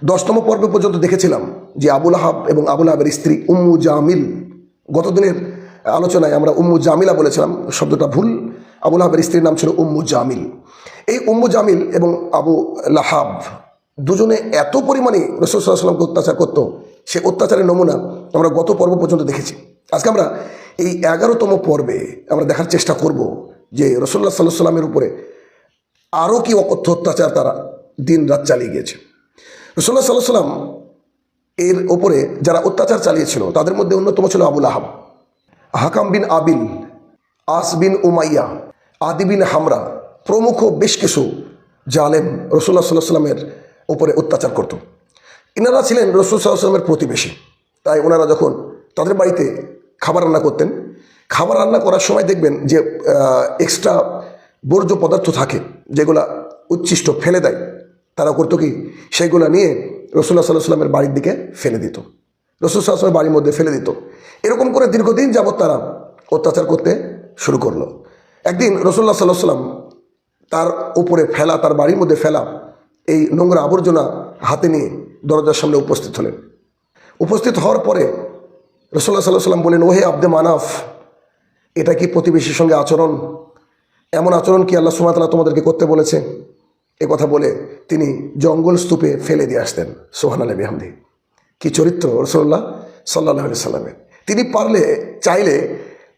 10তম পর্ব পর্যন্ত দেখেছিলাম যে আবুল আহাব এবং আবুল আহাবের স্ত্রী উম্মু জামিল, গত দিনের আলোচনায় আমরা উম্মু জামিলা বলেছিলাম, শব্দটা ভুল। আবুল আহাবের স্ত্রীর নাম ছিল উম্মু জামিল। এই উম্মু জামিল এবং আবু লাহাব দুজনে এত পরিমাণে রাসূল সাল্লাল্লাহু আলাইহি ওয়াসাল্লামকে অত্যাচার করতো, সে অত্যাচারের নমুনা আমরা গত পর্ব পর্যন্ত দেখেছি। আজকে আমরা এই 11তম পর্বে আমরা দেখার চেষ্টা করব যে রাসূলুল্লাহ সাল্লাল্লাহু আলাইহি ওয়াসাল্লামের উপরে আরও কি অকথ্য অত্যাচার তারা দিন রাত চালিয়ে গিয়েছে। রাসূলুল্লাহ সাল্লাল্লাহু আলাইহি ওয়াসাল্লাম এর ওপরে যারা অত্যাচার চালিয়েছিল তাদের মধ্যে অন্যতম ছিল আবুল আহাব, হাকাম বিন আবিল, আস বিন উমাইয়া, আদি বিন হামরা প্রমুখ বেশ কিছু জালেম রাসূলুল্লাহ সাল্লাল্লাহু আলাইহি ওয়াসাল্লামের উপরে অত্যাচার করত। ইনারা ছিলেন রাসূল সাল্লাল্লাহু আলাইহি ওয়াসাল্লামের প্রতিবেশী, তাই ওনারা যখন তাদের বাড়িতে খাবার রান্না করতেন, খাবার রান্না করার সময় দেখবেন যে এক্সট্রা বর্জ্য পদার্থ থাকে যেগুলা উচ্ছিষ্ট ফেলে দেয়, তারা করতো কি সেগুলো নিয়ে রাসূলুল্লাহ সাল্লাল্লাহু আলাইহি ওয়াসাল্লামের বাড়ির দিকে ফেলে দিত, রাসূল সাল্লাল্লাহু আলাইহি ওয়াসাল্লামের বাড়ির মধ্যে ফেলে দিত। এরকম করে দীর্ঘদিন যাবৎ তারা অত্যাচার করতে শুরু করলো। একদিন রাসূলুল্লাহ সাল্লাল্লাহু আলাইহি ওয়াসাল্লাম তার উপরে ফেলা, তার বাড়ির মধ্যে ফেলা এই নোংরা আবর্জনা হাতে নিয়ে দরজার সামনে উপস্থিত হলেন। উপস্থিত হওয়ার পরে রাসূলুল্লাহ সাল্লাল্লাহু আলাইহি ওয়াসাল্লাম বলেন, ওহে আব্দে মানাফ, এটা কি প্রতিবেশীর সঙ্গে আচরণ? এমন আচরণ কি আল্লাহ সুবহানাহু ওয়া তাআলা তোমাদেরকে করতে বলেছে? এ কথা বলে তিনি জঙ্গল স্তূপে ফেলে দিয়ে আসতেন। সুবহানাল্লাহি বিহামদিহি। কি চরিত্র রাসূলুল্লাহ সাল্লাল্লাহু আলাইহি ওয়াসাল্লামের! তিনি পারলে চাইলে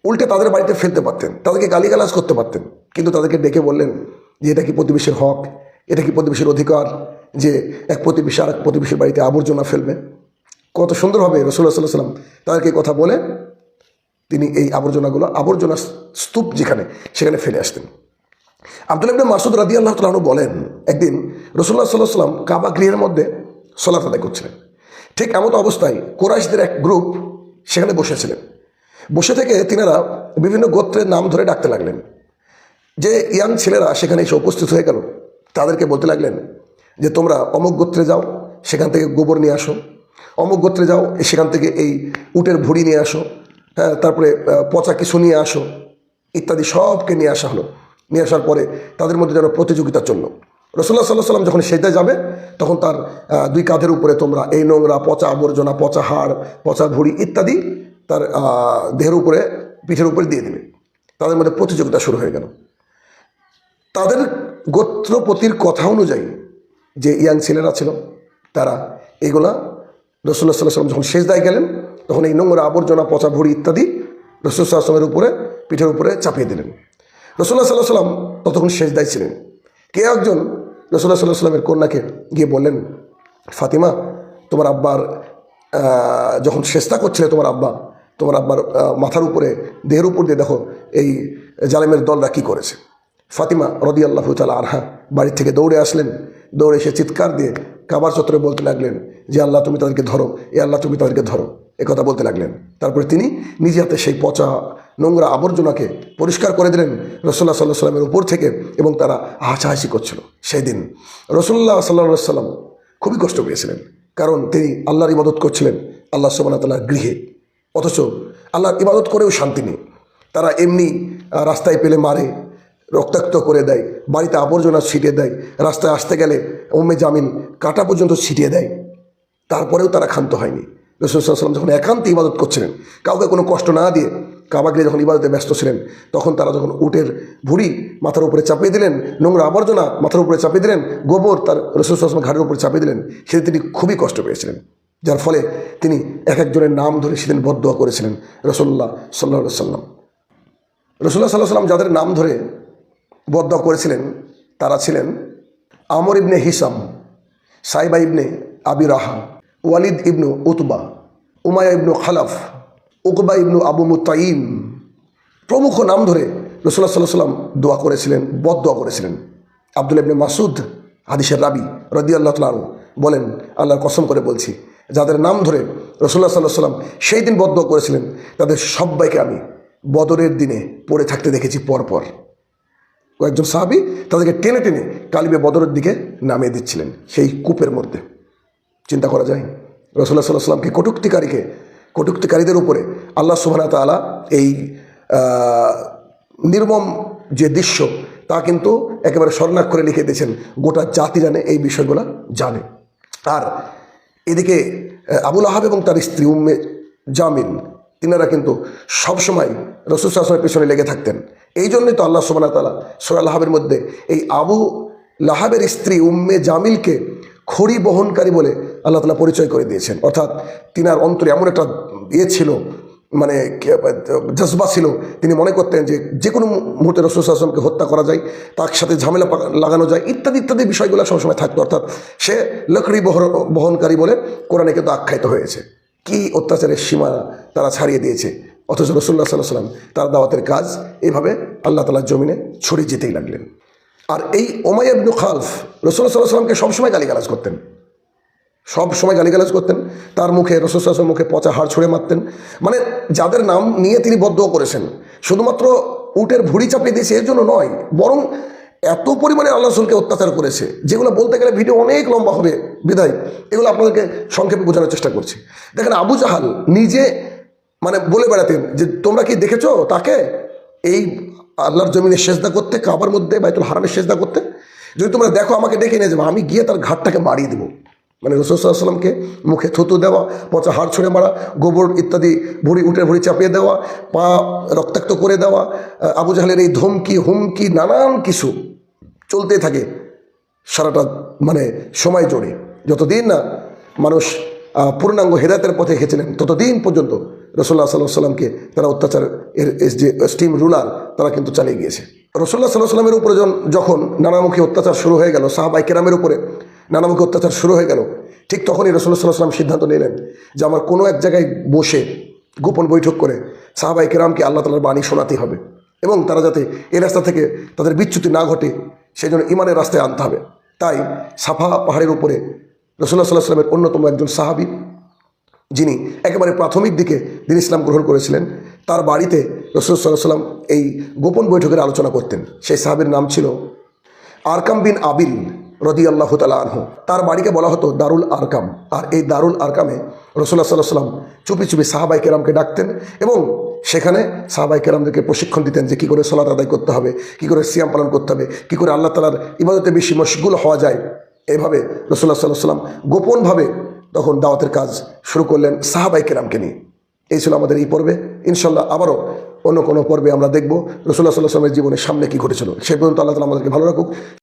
উল্টে তাদের বাড়িতে ফেলতে পারতেন, তাদেরকে গালিগালাজ করতে পারতেন, কিন্তু তাদেরকে ডেকে বললেন যে এটা কি প্রতিবেশীর হক, এটা কি প্রতিবেশীর অধিকার যে এক প্রতিবেশী আর এক প্রতিবেশীর বাড়িতে আবর্জনা ফেলবে? কত সুন্দরভাবে রাসূলুল্লাহ সাল্লাল্লাহু আলাইহি ওয়াসাল্লাম তাদেরকে কথা বলে তিনি এই আবর্জনা স্তূপ যেখানে সেখানে ফেলে আসতেন। আব্দুল্লাহ ইবনে মাসউদ রাদিয়াল্লাহু তাআলা আনহু বলেন, একদিন রাসূলুল্লাহ সাল্লাল্লাহু আলাইহি ওয়াসাল্লাম কাবা গৃহের মধ্যে সালাত আদায় করছিলেন। ঠিক এমন অবস্থায় কুরাইশদের এক গ্রুপ সেখানে বসেছিলেন। বসে থেকে তিনারা বিভিন্ন গোত্রের নাম ধরে ডাকতে লাগলেন। যে ইয়াং ছেলেরা সেখানে এসে উপস্থিত হয়ে গেল, তাদেরকে বলতে লাগলেন যে তোমরা অমুক গোত্রে যাও, সেখান থেকে গোবর নিয়ে আসো, অমুক গোত্রে যাও, সেখান থেকে এই উটের ভুঁড়ি নিয়ে আসো, হ্যাঁ, তারপরে পচা কিছু নিয়ে আসো, ইত্যাদি সবকে নিয়ে আসা হলো। নিয়ে আসার পরে তাদের মধ্যে যেন প্রতিযোগিতা চললো। রাসূলুল্লাহ সাল্লাল্লাহু আলাইহি ওয়াসাল্লাম যখন সেজদায় যাবে তখন তার দুই কাঁধের উপরে তোমরা এই নোংরা পচা আবর্জনা, পচা হাড়, পচা ভুঁড়ি ইত্যাদি তার দেহের উপরে, পিঠের উপরে দিয়ে দেবে। তাদের মধ্যে প্রতিযোগিতা শুরু হয়ে গেল। তাদের গোত্রপতির কথা অনুযায়ী যে ইয়াং ছেলেরা ছিল তারা এগুলা রাসূলুল্লাহ সাল্লাল্লাহু আলাইহি ওয়াসাল্লাম যখন সেজদায় গেলেন তখন এই নোংরা আবর্জনা, পচা ভুঁড়ি ইত্যাদি রাসূল সাল্লাল্লাহু আলাইহি ওয়াসাল্লামের উপরে, পিঠের উপরে চাপিয়ে দিলেন। রাসূলুল্লাহ সাল্লাল্লাহু আলাইহি ওয়াসাল্লাম ততক্ষণ সেজদায় ছিলেন। কে একজন রাসূলুল্লাহ সাল্লাল্লাহু আলাইহি ওয়াসাল্লামের কন্যাকে গিয়ে বললেন, ফাতিমা, তোমার আব্বার যখন সেজদা করছিলে তোমার আব্বার মাথার উপরে, দেহের উপর দিয়ে দেখো এই জালেমের দলরা কী করেছে। ফাতিমা রাদিয়াল্লাহু তাআলা আনহা বাড়ি থেকে দৌড়ে আসলেন। দৌড়ে এসে চিৎকার দিয়ে কাবার চত্বরে বলতে লাগলেন যে আল্লাহ তুমি তাদেরকে ধরো, এ আল্লাহ তুমি তাদেরকে ধরো, কথা বলতে লাগলেন। তারপরে তিনি নিজে হাতে সেই পচা নোংরা আবর্জনাকে পরিষ্কার করে দিলেন রাসূলুল্লাহ সাল্লাল্লাহু আলাইহি ওয়াসাল্লামের উপর থেকে, এবং তারা হাসাহাসি করছিল। সেই দিন রাসূলুল্লাহ সাল্লাল্লাহু আলাইহি ওয়াসাল্লাম খুবই কষ্ট পেয়েছিলেন, কারণ তিনি আল্লাহর ইবাদত করছিলেন আল্লাহ সুবহানাহু ওয়া তাআলার গৃহে, অথচ আল্লাহর ইবাদত করেও শান্তি নেই। তারা এমনি রাস্তায় পেলে মারে, রক্তাক্ত করে দেয়, বাড়িতে আবর্জনা ছিটিয়ে দেয়, রাস্তায় আসতে গেলে উম্মে জামিল কাঁটা পর্যন্ত ছিটিয়ে দেয়, তারপরেও তারা ক্ষান্ত হয়নি। রাসূল সাল্লাল্লাহু আলাইহি ওয়াসাল্লাম যখন একান্তে ইবাদত করছিলেন, কাউকে কোনো কষ্ট না দিয়ে কাবা গৃহে যখন ইবাদতে ব্যস্ত ছিলেন, তখন তারা যখন উটের ভুঁড়ি মাথার উপরে চাপিয়ে দিলেন, নোংরা আবর্জনা মাথার উপরে চাপিয়ে দিলেন, গোবর তার রাসূল সাল্লাল্লাহু আলাইহি ওয়াসাল্লাম ঘাড়ের উপরে চাপিয়ে দিলেন, সেদিন তিনি খুবই কষ্ট পেয়েছিলেন। যার ফলে তিনি এক একজনের নাম ধরে সেদিন বদদোয়া করেছিলেন রাসূলুল্লাহ সাল্লাল্লাহু আলাইহি ওয়াসাল্লাম। রাসূলুল্লাহ সাল্লাল্লাহু আলাইহি ওয়াসাল্লাম যাদের নাম ধরে বদদোয়া করেছিলেন তারা ছিলেন আমর ইবনে হিসাম, সাইবা ইবনে আবি রাহা, ওয়ালিদ ইবনু উতবা, উমাইয়া ইবনু খালাফ, উকবা ইবনু আবু মুতাইম প্রমুখ নাম ধরে রাসূলুল্লাহ সাল্লাল্লাহু আলাইহি ওয়াসাল্লাম দোয়া করেছিলেন, বদদোয়া করেছিলেন। আব্দুল্লাহ ইবনে মাসউদ হাদিসের রাবি রাদিয়াল্লাহু তাআলা আনহু বলেন, আল্লাহর কসম করে বলছি, যাদের নাম ধরে রাসূলুল্লাহ সাল্লাল্লাহু আলাইহি ওয়াসাল্লাম সেই দিন বদদোয়া করেছিলেন তাদের সবাইকে আমি বদরের দিনে পড়ে থাকতে দেখেছি। পরপর কয়েকজন সাহাবী তাদেরকে টেনে টেনে কালিবে বদরের দিকে নামিয়ে দিচ্ছিলেন সেই কূপের মধ্যে। চিন্তা করা যায় রাসূলুল্লাহ সাল্লাল্লাহু আলাইহি ওয়াসাল্লামকে কটুক্তিকারীদের উপরে আল্লাহ সুবহানাহু ওয়া তাআলা এই নির্মম যে দৃশ্য তা কিন্তু একেবারে স্বর্ণাক্ষরে লিখে দিয়েছেন, গোটা জাতি জানে, এই বিষয়গুলো জানে। আর এদিকে আবুল আহাব এবং তার স্ত্রী উম্মে জামিল তিনারা কিন্তু সবসময় রাসূল সাল্লাল্লাহু আলাইহি ওয়াসাল্লামের পেছনে লেগে থাকতেন। এই জন্যই তো আল্লাহ সুবহানাহু ওয়া তাআলা সূরা লাহাবের মধ্যে এই আবু লাহাবের স্ত্রী উম্মে জামিলকে খড়ি বহনকারী বলে আল্লাহ তাআলা পরিচয় করে দিয়েছেন। অর্থাৎ তিনার অন্তরে এমন একটা ছিল, মানে জজবা ছিল, তিনি মনে করতেন যে যে কোনো মুহূর্তে রাসূল সাল্লাল্লাহু আলাইহি ওয়াসাল্লামকে হত্যা করা যায়, তার সাথে ঝামেলা লাগানো যায়, ইত্যাদি ইত্যাদি বিষয়গুলো সবসময় থাকতো। অর্থাৎ সে লকড়ি বহনকারী বলে কোরআনে কিন্তু আখ্যায়িত হয়েছে। কি অত্যাচারের সীমা তারা ছাড়িয়ে দিয়েছে, অথচ রাসূলুল্লাহ সাল্লাল্লাহু আলাইহি ওয়াসাল্লাম তার দাওয়াতের কাজ এইভাবে আল্লাহ তাআলার জমিনে ছড়িয়ে যেতেই লাগলেন। আর এই উমাইয়া ইবনে খালফ রাসূলুল্লাহ সাল্লাল্লাহু আলাইহি ওয়াসাল্লামকে সবসময় গালিগালাজ করতেন, সব সময় গালিগালাজ করতেন। তার মুখে রাসূল সাল্লাল্লাহু আলাইহি ওয়াসাল্লামের মুখে পচা হাড় ছুঁড়ে মারতেন। মানে যাদের নাম নিয়ে তিনি বদদুয়া করেছেন, শুধুমাত্র উটের ভুঁড়ি চাপিয়ে দিয়েছে এর জন্য নয়, বরং এত পরিমাণে আল্লাহ রাসূলকে অত্যাচার করেছে, যেগুলো বলতে গেলে ভিডিও অনেক লম্বা হবে, বিধায় এগুলো আপনাদেরকে সংক্ষেপে বোঝানোর চেষ্টা করছি। দেখেন, আবু জাহাল নিজে মানে বলে বেড়াতেন যে তোমরা কি দেখেছো তাকে এই আল্লাহর জমিনে সেজদা করতে, কাবার মধ্যে বাইতুল হারামে সেজদা করতে? যদি তোমরা দেখো আমাকে ডেকে নিয়ে যাবো, আমি গিয়ে তার ঘাটটাকে মারিয়ে দেবো। মানে রাসূল সাল্লাল্লাহু আলাইহি ওয়াসাল্লামকে মুখে থুতু দেওয়া, পচা হাড় ছুঁড়ে মারা, গোবর ইত্যাদি উটের ভুঁড়ি চাপিয়ে দেওয়া, পা রক্তাক্ত করে দেওয়া, আবু জাহালের এই ধমকি হুমকি নানান কিছু চলতেই থাকে সারাটা মানে সময় জুড়ে। যতদিন না মানুষ পূর্ণাঙ্গ হেদায়েতের পথে এসেছিলেন, ততদিন পর্যন্ত রাসূলুল্লাহ সাল্লাল্লাহু আলাইহি ওয়াসাল্লামকে তারা অত্যাচার যে স্টিম রুলার তারা কিন্তু চালিয়ে গিয়েছে। রাসূলুল্লাহ সাল্লাল্লাহু আলাইহি ওয়াসাল্লামের উপরে যখন নানামুখী অত্যাচার শুরু হয়ে গেল, সাহাবায়ে কেরামের উপরে নানামুখী অত্যাচার শুরু হয়ে গেল, ঠিক তখনই রাসূলুল্লাহ সাল্লাল্লাহু আলাইহি ওয়াসাল্লাম সিদ্ধান্ত নিলেন যে আমার কোনো এক জায়গায় বসে গোপন বৈঠক করে সাহাবায়ে কেরামকে আল্লাহ তাআলার বাণী শোনাতে হবে, এবং তারা যাতে এই রাস্তা থেকে তাদের বিচ্যুতি না ঘটে সেই জন্য ইমানের রাস্তায় আনতে হবে। তাই সাফা পাহাড়ের উপরে রাসূলুল্লাহ সাল্লাল্লাহু আলাইহি ওয়াসাল্লামের অন্যতম একজন সাহাবী, যিনি একেবারে প্রাথমিক দিকে দিন ইসলাম গ্রহণ করেছিলেন, তার বাড়িতে রাসূলুল্লাহ সাল্লাল্লাহু আলাইহি ওয়াসাল্লাম এই গোপন বৈঠকের আলোচনা করতেন। সেই সাহাবীর নাম ছিল আরকাম বিন আবিল রাদিয়াল্লাহু তাআলা আনহু। তার বাড়িকে বলা হতো দারুল আরকাম। আর এই দারুল আরকামে রাসূলুল্লাহ সাল্লাল্লাহু আলাইহি ওয়াসাল্লাম চুপি চুপি সাহাবায়ে কেরামকে ডাকতেন এবং সেখানে সাহাবায়ে কেরামদেরকে প্রশিক্ষণ দিতেন যে কী করে সালাত আদায় করতে হবে, কী করে সিয়াম পালন করতে হবে, কী করে আল্লাহ তাআলার ইবাদতে বেশি মশগুল হওয়া যায়। এভাবে রাসূলুল্লাহ সাল্লাল্লাহু আলাইহি ওয়াসাল্লাম গোপনভাবে তখন দাওয়াতের কাজ শুরু করলেন সাহাবায়ে কেরামকে নিয়ে। এই ছিল আমাদের এই পর্বে। ইনশাল্লাহ আবারও অন্য কোনো পর্বে আমরা দেখব রাসূলুল্লাহ সাল্লাল্লাহু আলাইহি ওয়াসাল্লামের জীবনের সামনে কী ঘটেছিল। সে পর্যন্ত আল্লাহ তাআলা আমাদেরকে ভালো রাখুক।